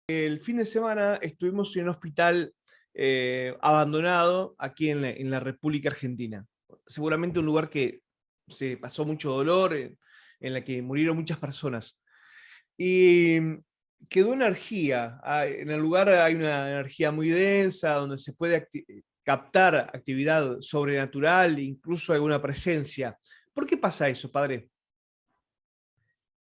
El fin de semana estuvimos en un hospital abandonado aquí en la República Argentina. Seguramente un lugar que se pasó mucho dolor, en la que murieron muchas personas. Y quedó energía. En el lugar hay una energía muy densa, donde se puede captar actividad sobrenatural, incluso alguna presencia. ¿Por qué pasa eso, padre?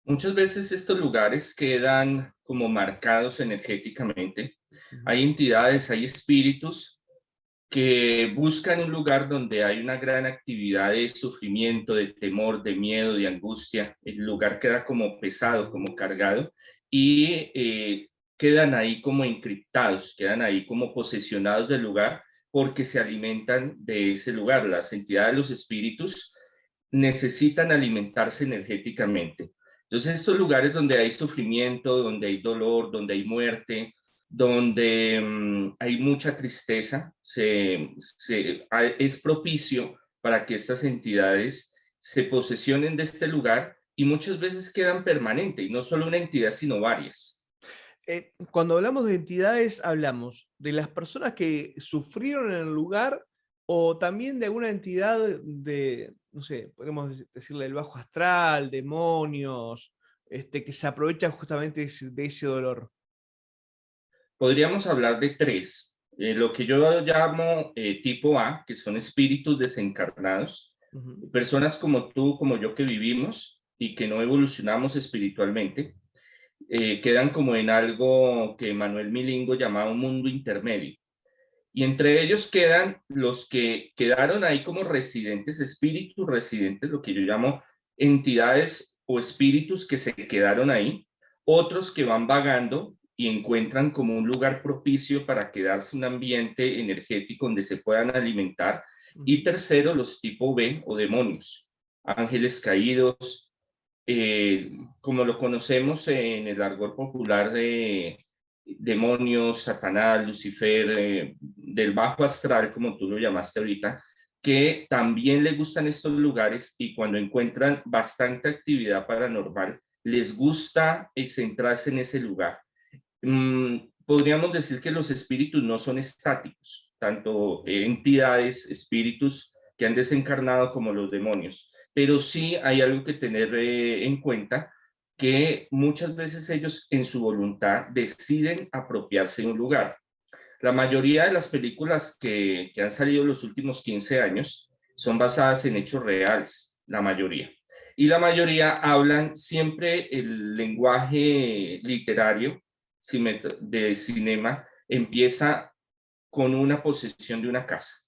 Muchas veces estos lugares quedan como marcados energéticamente. Ujú. Hay entidades, hay espíritus que buscan un lugar donde hay una gran actividad de sufrimiento, de temor, de miedo, de angustia. El lugar queda como pesado, como cargado y quedan ahí como encriptados, quedan ahí como posesionados del lugar porque se alimentan de ese lugar. Las entidades, los espíritus necesitan alimentarse energéticamente. Entonces, estos lugares donde hay sufrimiento, donde hay dolor, donde hay muerte, donde hay mucha tristeza, es propicio para que estas entidades se posesionen de este lugar y muchas veces quedan permanentes, y no solo una entidad, sino varias. Cuando hablamos de entidades, hablamos de las personas que sufrieron en el lugar o también de alguna entidad de, no sé, podemos decirle el bajo astral, demonios, que se aprovechan justamente de ese dolor. Podríamos hablar de tres. Lo que yo llamo tipo A, que son espíritus desencarnados, Ujú. personas como tú, como yo que vivimos y que no evolucionamos espiritualmente, quedan como en algo que Manuel Milingo llamaba un mundo intermedio. Y entre ellos quedan los que quedaron ahí como residentes, espíritus residentes, lo que yo llamo entidades o espíritus que se quedaron ahí, otros que van vagando y encuentran como un lugar propicio para quedarse un ambiente energético donde se puedan alimentar. Y Ujú. tercero, los tipo B o demonios, ángeles caídos, como lo conocemos en el argot popular de demonios, Satanás, Lucifer, del bajo astral, como tú lo llamaste ahorita, que también les gustan estos lugares y cuando encuentran bastante actividad paranormal, les gusta centrarse en ese lugar. Podríamos decir que los espíritus no son estáticos, tanto entidades, espíritus que han desencarnado como los demonios, pero sí hay algo que tener en cuenta, que muchas veces ellos en su voluntad deciden apropiarse de un lugar. La mayoría de las películas que han salido en los últimos 15 años son basadas en hechos reales, la mayoría. Y la mayoría hablan siempre el lenguaje literario de cinema, empieza con una posesión de una casa,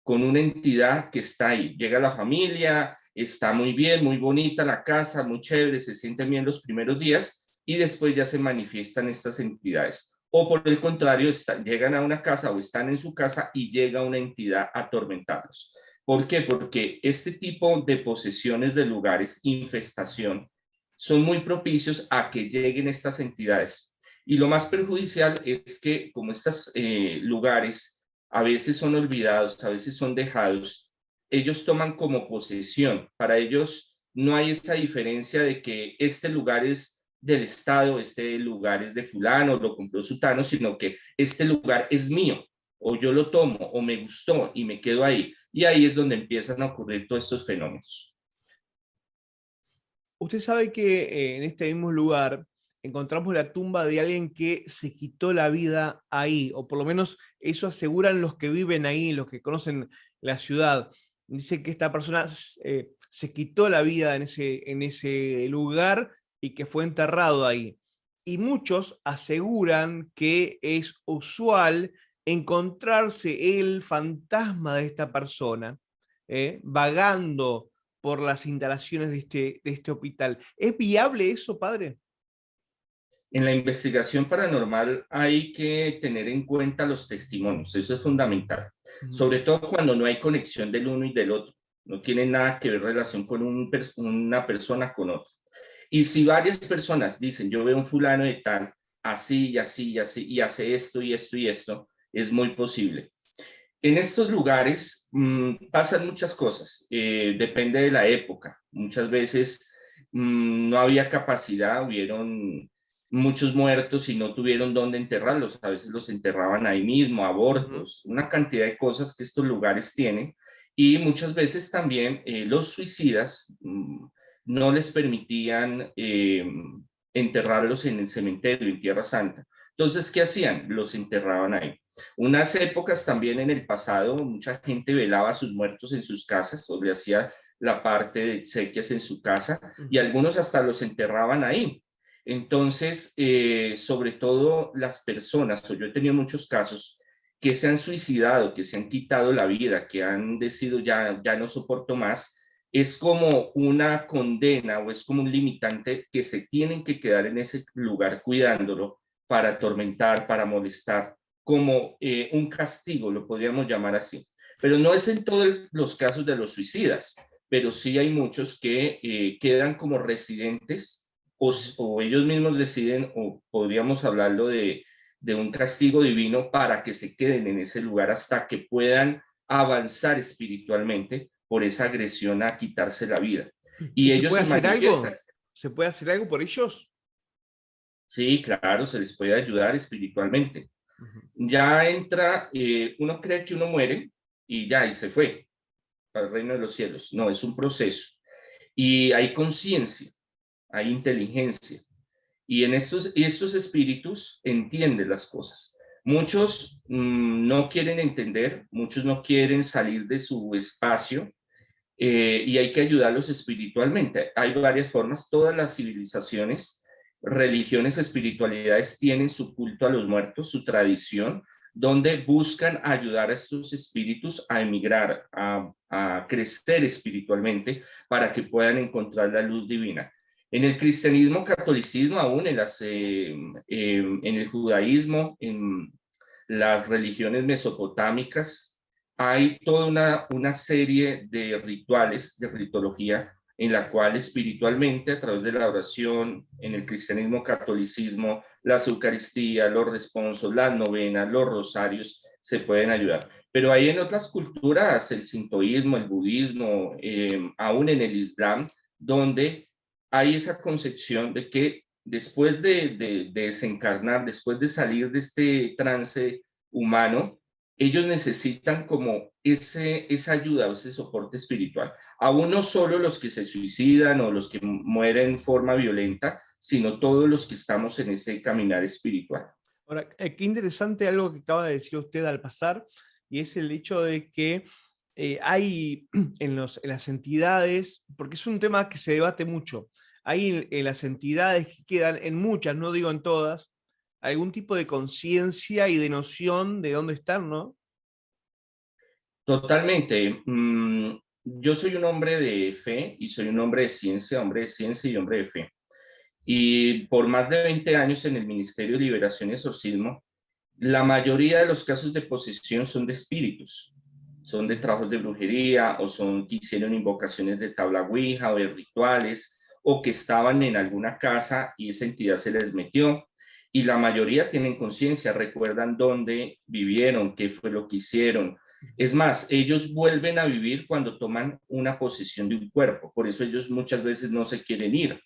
con una entidad que está ahí. Llega la familia, está muy bien, muy bonita la casa, muy chévere, se sienten bien los primeros días y después ya se manifiestan estas entidades. O por el contrario, llegan a una casa o están en su casa y llega una entidad a atormentarlos. ¿Por qué? Porque este tipo de posesiones de lugares, infestación, son muy propicios a que lleguen estas entidades. Y lo más perjudicial es que como estos lugares a veces son olvidados, a veces son dejados, ellos toman como posesión. Para ellos no hay esa diferencia de que este lugar es del Estado, este lugar es de fulano, lo compró sutano, sino que este lugar es mío, o yo lo tomo, o me gustó y me quedo ahí. Y ahí es donde empiezan a ocurrir todos estos fenómenos. Usted sabe que en este mismo lugar encontramos la tumba de alguien que se quitó la vida ahí, o por lo menos eso aseguran los que viven ahí, los que conocen la ciudad. Dice que esta persona se quitó la vida en ese lugar y que fue enterrado ahí. Y muchos aseguran que es usual encontrarse el fantasma de esta persona vagando por las instalaciones de este hospital. ¿Es viable eso, padre? En la investigación paranormal hay que tener en cuenta los testimonios, eso es fundamental, Ujú. sobre todo cuando no hay conexión del uno y del otro, no tiene nada que ver relación con una persona con otra. Y si varias personas dicen, yo veo un fulano de tal, así y así y así, y hace esto y esto y esto, es muy posible. En estos lugares pasan muchas cosas, depende de la época. Muchas veces no había capacidad, hubieron muchos muertos y no tuvieron dónde enterrarlos. A veces los enterraban ahí mismo, abortos, una cantidad de cosas que estos lugares tienen. Y muchas veces también los suicidas no les permitían enterrarlos en el cementerio, en Tierra Santa. Entonces, ¿qué hacían? Los enterraban ahí. Unas épocas también en el pasado, mucha gente velaba a sus muertos en sus casas o le hacía la parte de exequias en su casa y algunos hasta los enterraban ahí. Entonces, sobre todo las personas, o yo he tenido muchos casos que se han suicidado, que se han quitado la vida, que han decidido ya no soporto más, es como una condena o es como un limitante que se tienen que quedar en ese lugar cuidándolo para atormentar, para molestar, como un castigo, lo podríamos llamar así. Pero no es en todos los casos de los suicidas, pero sí hay muchos que quedan como residentes o ellos mismos deciden, o podríamos hablarlo de un castigo divino para que se queden en ese lugar hasta que puedan avanzar espiritualmente por esa agresión a quitarse la vida. ¿Y Y se ellos puede se hacer manifiestan. algo? ¿Se puede hacer algo por ellos? Sí, claro, se les puede ayudar espiritualmente. Ya entra, uno cree que uno muere y ya, y se fue al reino de los cielos. No, es un proceso. Y hay conciencia, hay inteligencia. Y en estos espíritus entienden las cosas. Muchos no quieren entender, muchos no quieren salir de su espacio y hay que ayudarlos espiritualmente. Hay varias formas, todas las civilizaciones, religiones, espiritualidades tienen su culto a los muertos, su tradición, donde buscan ayudar a estos espíritus a emigrar, a crecer espiritualmente para que puedan encontrar la luz divina. En el cristianismo, catolicismo, aún en el judaísmo, en las religiones mesopotámicas, hay toda una serie de rituales, de ritología, en la cual espiritualmente, a través de la oración, en el cristianismo, catolicismo, las eucaristías, los responsos, las novenas, los rosarios, se pueden ayudar. Pero hay en otras culturas, el sintoísmo, el budismo, aún en el islam, donde hay esa concepción de que después de desencarnar, después de salir de este trance humano, ellos necesitan como esa ayuda o ese soporte espiritual. Aún no solo los que se suicidan o los que mueren en forma violenta, sino todos los que estamos en ese caminar espiritual. Ahora, qué interesante algo que acaba de decir usted al pasar, y es el hecho de que hay en las entidades, porque es un tema que se debate mucho, hay en las entidades que quedan, en muchas, no digo en todas, algún tipo de conciencia y de noción de dónde están, ¿no? Totalmente. Yo soy un hombre de fe y soy un hombre de ciencia y hombre de fe. Y por más de 20 años en el Ministerio de Liberación y Exorcismo, la mayoría de los casos de posesión son de espíritus, son de trabajos de brujería o son que hicieron invocaciones de tabla ouija o de rituales o que estaban en alguna casa y esa entidad se les metió. Y la mayoría tienen conciencia, recuerdan dónde vivieron, qué fue lo que hicieron. Es más, ellos vuelven a vivir cuando toman una posesión de un cuerpo, por eso ellos muchas veces no se quieren ir.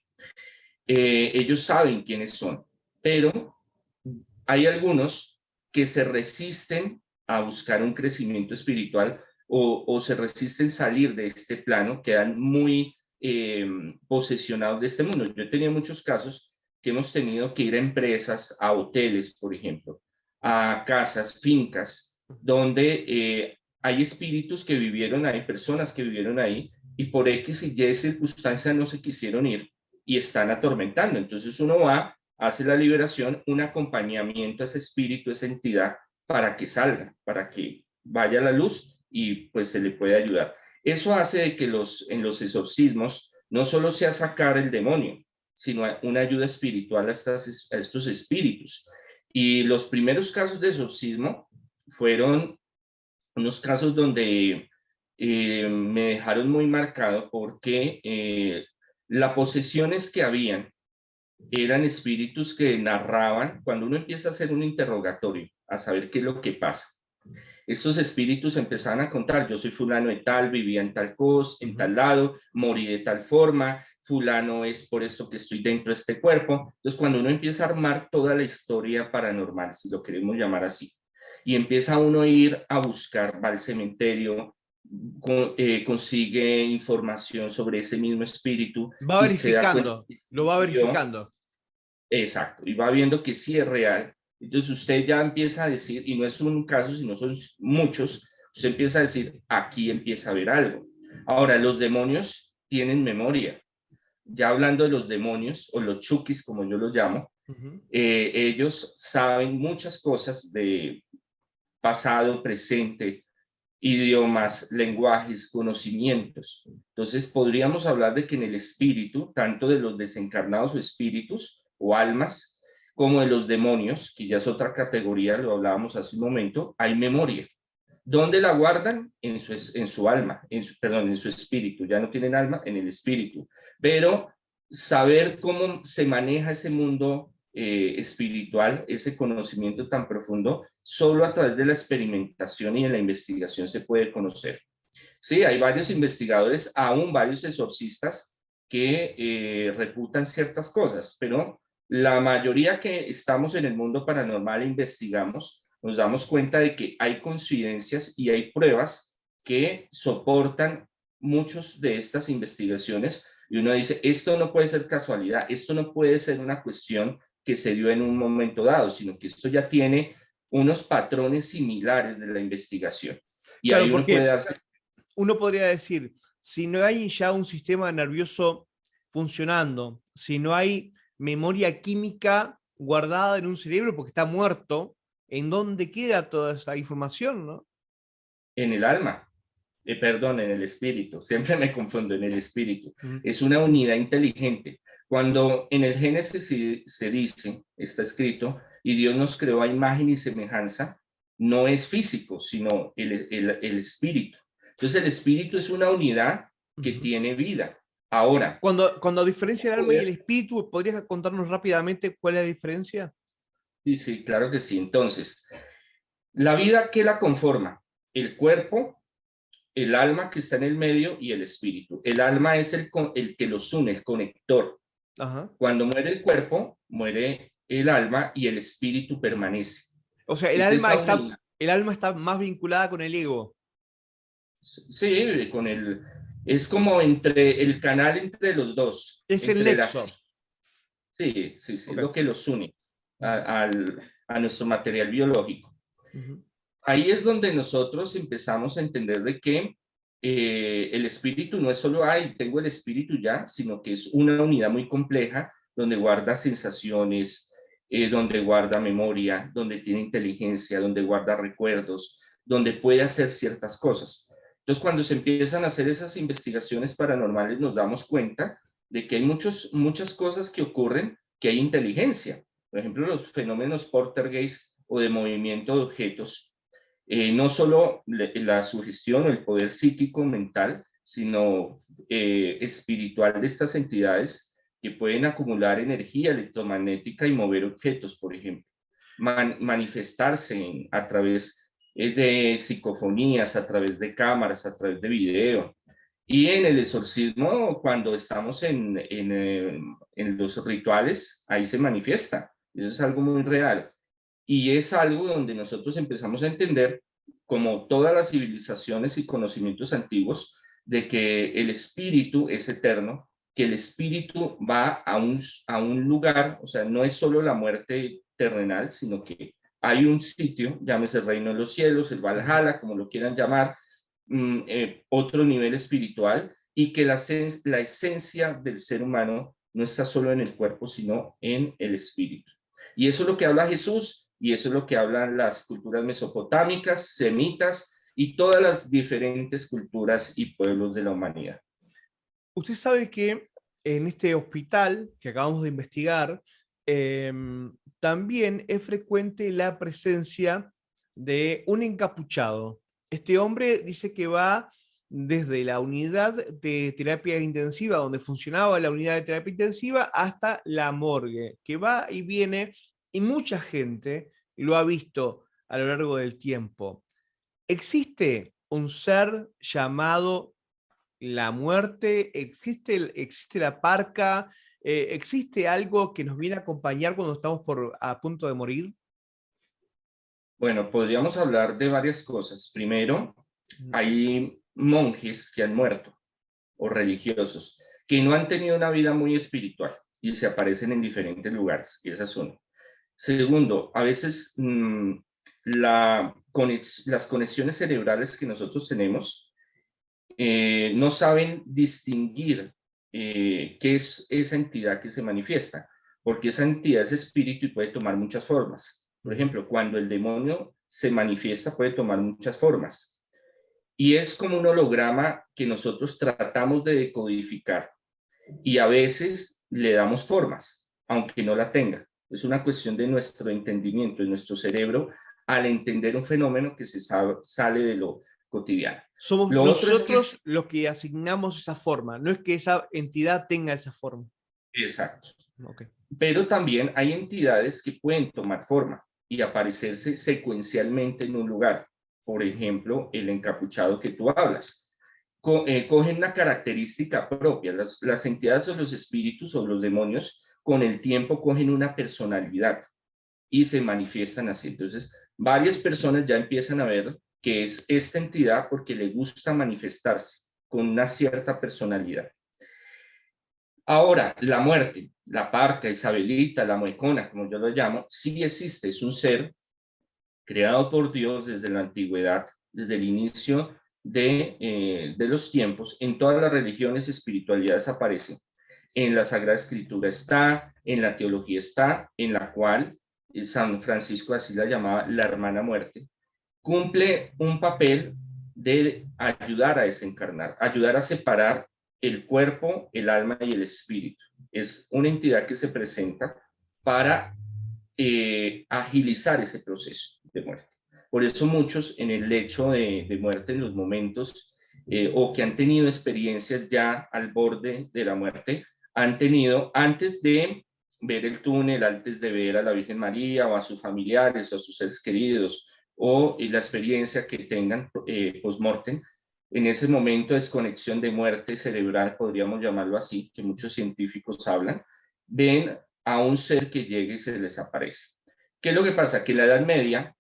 Ellos saben quiénes son, pero hay algunos que se resisten a buscar un crecimiento espiritual o se resisten salir de este plano, quedan muy posesionados de este mundo. Yo he tenido muchos casos que hemos tenido que ir a empresas, a hoteles, por ejemplo, a casas, fincas, donde hay espíritus que vivieron ahí, personas que vivieron ahí, y por X y Y circunstancias no se quisieron ir y están atormentando. Entonces uno va, hace la liberación, un acompañamiento a ese espíritu, a esa entidad, para que salga, para que vaya a la luz y pues se le puede ayudar. Eso hace de que en los exorcismos no solo sea sacar el demonio, sino una ayuda espiritual a estos espíritus. Y los primeros casos de exorcismo fueron unos casos donde me dejaron muy marcado porque las posesiones que habían eran espíritus que narraban, cuando uno empieza a hacer un interrogatorio, a saber qué es lo que pasa, Estos espíritus empezaban a contar, yo soy fulano de tal, vivía en tal cosa, en tal lado, morí de tal forma, fulano es por esto que estoy dentro de este cuerpo. Entonces, cuando uno empieza a armar toda la historia paranormal, si lo queremos llamar así, y empieza uno a ir a buscar, va al cementerio, consigue información sobre ese mismo espíritu Va y se da cuenta verificando, que lo va vivió. verificando. Exacto, y va viendo que sí es real. Entonces usted ya empieza a decir, y no es un caso, sino son muchos, usted empieza a decir, aquí empieza a haber algo. Ahora, los demonios tienen memoria. Ya hablando de los demonios, o los chukis, como yo los llamo, ellos saben muchas cosas de pasado, presente, idiomas, lenguajes, conocimientos. Entonces, podríamos hablar de que en el espíritu, tanto de los desencarnados o espíritus o almas, como de los demonios, que ya es otra categoría, lo hablábamos hace un momento, hay memoria. ¿Dónde la guardan? En su alma, perdón, en su espíritu. Ya no tienen alma, en el espíritu. Pero saber cómo se maneja ese mundo espiritual, ese conocimiento tan profundo, solo a través de la experimentación y de la investigación se puede conocer. Sí, hay varios investigadores, aún varios exorcistas, que reputan ciertas cosas, pero la mayoría que estamos en el mundo paranormal e investigamos, nos damos cuenta de que hay coincidencias y hay pruebas que soportan muchas de estas investigaciones y uno dice, esto no puede ser casualidad, esto no puede ser una cuestión que se dio en un momento dado, sino que esto ya tiene unos patrones similares de la investigación. Y Claro, ahí uno puede porque darse. uno podría decir, si no hay ya un sistema nervioso funcionando, si no hay memoria química guardada en un cerebro porque está muerto, ¿en dónde queda toda esa información, no? En el alma, perdón, en el espíritu, siempre me confundo, en el espíritu. Mm. Es una unidad inteligente. Cuando en el Génesis se dice, está escrito, y Dios nos creó a imagen y semejanza, no es físico, sino el espíritu. Entonces el espíritu es una unidad que tiene vida. Ahora, Cuando diferencia el alma y el poder, espíritu, ¿podrías contarnos rápidamente cuál es la diferencia? sí, sí, claro que sí. Entonces, la vida, ¿qué la conforma? El cuerpo, el alma que está en el medio y el espíritu. El alma es el que los une, el conector. Ajá. Cuando muere el cuerpo, muere el alma y el espíritu permanece. O sea, Es esa unidad. el alma está más vinculada con el ego. Sí, es como entre el canal entre los dos, Es el entre nexo. las. Sí, sí, sí, es Okay. lo que los une a nuestro material biológico. Uh-huh. Ahí es donde nosotros empezamos a entender de que el espíritu no es solo, ay, tengo el espíritu ya, sino que es una unidad muy compleja donde guarda sensaciones, donde guarda memoria, donde tiene inteligencia, donde guarda recuerdos, donde puede hacer ciertas cosas. Entonces, cuando se empiezan a hacer esas investigaciones paranormales, nos damos cuenta de que hay muchas cosas que ocurren, que hay inteligencia. Por ejemplo, los fenómenos poltergeist o de movimiento de objetos, no solo la sugestión o el poder psíquico mental, sino espiritual de estas entidades que pueden acumular energía electromagnética y mover objetos, por ejemplo, manifestarse a través de psicofonías, a través de cámaras, a través de video. Y en el exorcismo, cuando estamos en los rituales, ahí se manifiesta. Eso es algo muy real. Y es algo donde nosotros empezamos a entender, como todas las civilizaciones y conocimientos antiguos, de que el espíritu es eterno, que el espíritu va a un lugar, o sea, no es solo la muerte terrenal, sino que hay un sitio, llámese el reino de los cielos, el Valhalla, como lo quieran llamar, otro nivel espiritual, y que la esencia del ser humano no está solo en el cuerpo, sino en el espíritu. Y eso es lo que habla Jesús, y eso es lo que hablan las culturas mesopotámicas, semitas y todas las diferentes culturas y pueblos de la humanidad. Usted sabe que en este hospital que acabamos de investigar, también es frecuente la presencia de un encapuchado. Este hombre dice que va desde la unidad de terapia intensiva, donde funcionaba la unidad de terapia intensiva, hasta la morgue, que va y viene, y mucha gente lo ha visto a lo largo del tiempo. ¿existe un ser llamado la muerte? ¿Existe la parca? ¿Existe algo que nos viene a acompañar cuando estamos a punto de morir? Bueno, podríamos hablar de varias cosas. Primero, hay monjes que han muerto o religiosos que no han tenido una vida muy espiritual y se aparecen en diferentes lugares, y esa es una. Segundo, a veces las conexiones cerebrales que nosotros tenemos no saben distinguir qué es esa entidad que se manifiesta, porque esa entidad es espíritu y puede tomar muchas formas. Por ejemplo, cuando el demonio se manifiesta puede tomar muchas formas y es como un holograma que nosotros tratamos de decodificar y a veces le damos formas, aunque no la tenga. Es una cuestión de nuestro entendimiento, de nuestro cerebro, al entender un fenómeno que sale de lo cotidiano. Somos Lo otro es que nosotros los que asignamos esa forma, no es que esa entidad tenga esa forma. exacto. Okay. Pero también hay entidades que pueden tomar forma y aparecerse secuencialmente en un lugar. Por ejemplo, el encapuchado que tú hablas. Cogen una característica propia. Las entidades o los espíritus o los demonios con el tiempo cogen una personalidad y se manifiestan así. Entonces, varias personas ya empiezan a ver que es esta entidad porque le gusta manifestarse con una cierta personalidad. Ahora, la muerte, la parca, Isabelita, la muecona, como yo lo llamo, sí existe, es un ser creado por Dios desde la antigüedad, desde el inicio de los tiempos. En todas las religiones, espiritualidades aparecen. En la Sagrada Escritura está, en la teología está, en la cual San Francisco así la llamaba la hermana muerte. Cumple un papel de ayudar a desencarnar, ayudar a separar el cuerpo, el alma y el espíritu. Es una entidad que se presenta para agilizar ese proceso de muerte. Por eso muchos en el lecho de muerte, en los momentos, o que han tenido experiencias ya al borde de la muerte, han tenido, antes de ver el túnel, antes de ver a la Virgen María o a sus familiares o a sus seres queridos, o la experiencia que tengan post-mortem, en ese momento de desconexión de muerte cerebral, podríamos llamarlo así, que muchos científicos hablan, ven a un ser que llega y se les aparece. ¿Qué es lo que pasa? Que en la Edad Media,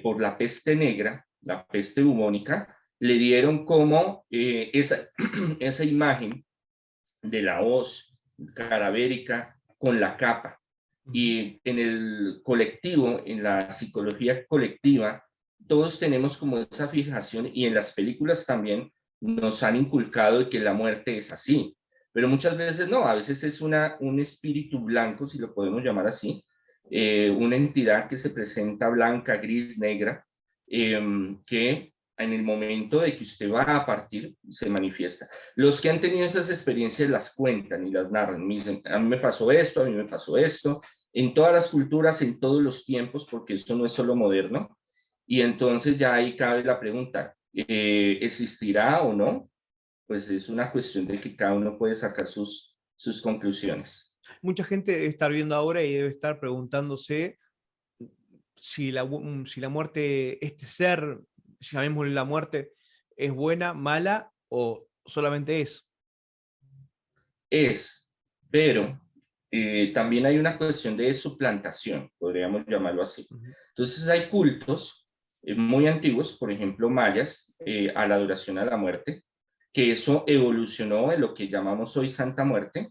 por la peste negra, la peste bubónica, le dieron como esa imagen de la hoz cadavérica con la capa. Y en el colectivo, en la psicología colectiva, todos tenemos como esa fijación y en las películas también nos han inculcado de que la muerte es así, pero muchas veces no, a veces es un espíritu blanco, si lo podemos llamar así, una entidad que se presenta blanca, gris, negra, que en el momento de que usted va a partir se manifiesta. Los que han tenido esas experiencias las cuentan y las narran. Dicen, a mí me pasó esto, a mí me pasó esto, en todas las culturas, en todos los tiempos, porque esto no es solo moderno. Y entonces ya ahí cabe la pregunta, ¿existirá o no? Pues es una cuestión de que cada uno puede sacar sus conclusiones. Mucha gente debe estar viendo ahora y debe estar preguntándose si la muerte, este ser, llamémosle la muerte, es buena, mala o solamente es. Es, pero también hay una cuestión de suplantación, podríamos llamarlo así. Entonces hay cultos muy antiguos, por ejemplo mayas, a la adoración a la muerte, que eso evolucionó en lo que llamamos hoy Santa Muerte,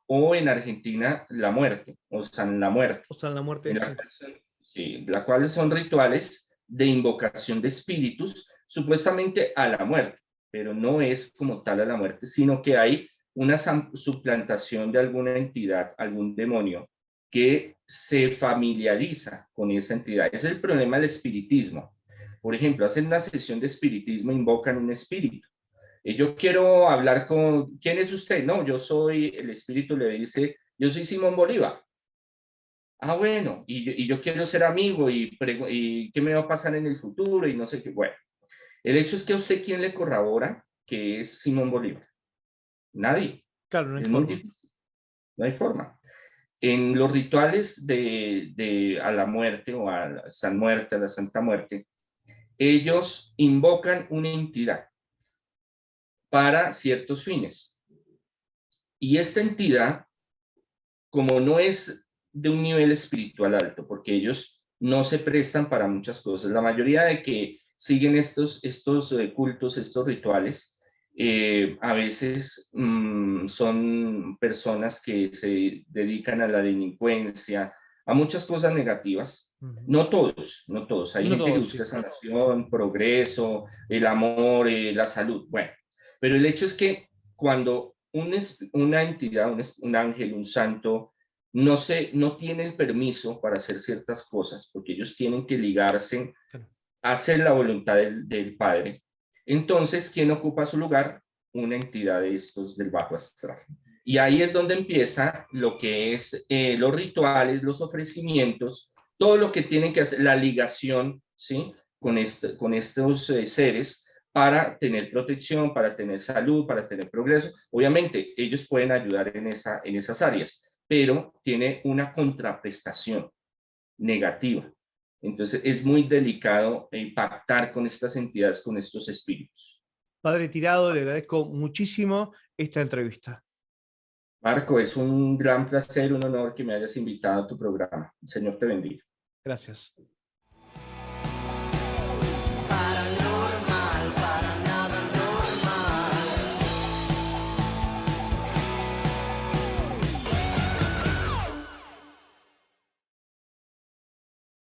o en Argentina la muerte, o San la Muerte, O sea, la muerte en sí. la cual son rituales de invocación de espíritus, supuestamente a la muerte, pero no es como tal a la muerte, sino que hay una suplantación de alguna entidad, algún demonio, que se familiariza con esa entidad. Es el problema del espiritismo. Por ejemplo, hacen una sesión de espiritismo, invocan un espíritu. Yo quiero hablar con, ¿quién es usted? No, yo soy, el espíritu le dice, yo soy Simón Bolívar. Ah, bueno, y yo quiero ser amigo y qué me va a pasar en el futuro y no sé qué. Bueno, el hecho es que a usted, ¿quién le corrobora que es Simón Bolívar? Nadie. Claro, no hay Es muy forma. difícil. No hay forma. En los rituales a la muerte o a la San Muerte, a la Santa Muerte, ellos invocan una entidad para ciertos fines. Y esta entidad, como no es de un nivel espiritual alto, porque ellos no se prestan para muchas cosas, la mayoría de que siguen estos cultos, estos rituales, a veces son personas que se dedican a la delincuencia, a muchas cosas negativas. No todos, no todos. Hay No gente que todos, busca sí. sanación, progreso, el amor, la salud. Bueno, pero el hecho es que cuando una entidad, un ángel, un santo, no tiene el permiso para hacer ciertas cosas, porque ellos tienen que ligarse Claro. a hacer la voluntad del Padre. Entonces, ¿quién ocupa su lugar? Una entidad de estos del bajo astral. Y ahí es donde empieza lo que es los rituales, los ofrecimientos, todo lo que tienen que hacer, la ligación, ¿sí? Con estos seres para tener protección, para tener salud, para tener progreso. Obviamente, ellos pueden ayudar en esas áreas, pero tiene una contraprestación negativa. Entonces, es muy delicado pactar con estas entidades, con estos espíritus. Padre Tirado, le agradezco muchísimo esta entrevista. Marco, es un gran placer, un honor que me hayas invitado a tu programa. El Señor te bendiga. Gracias.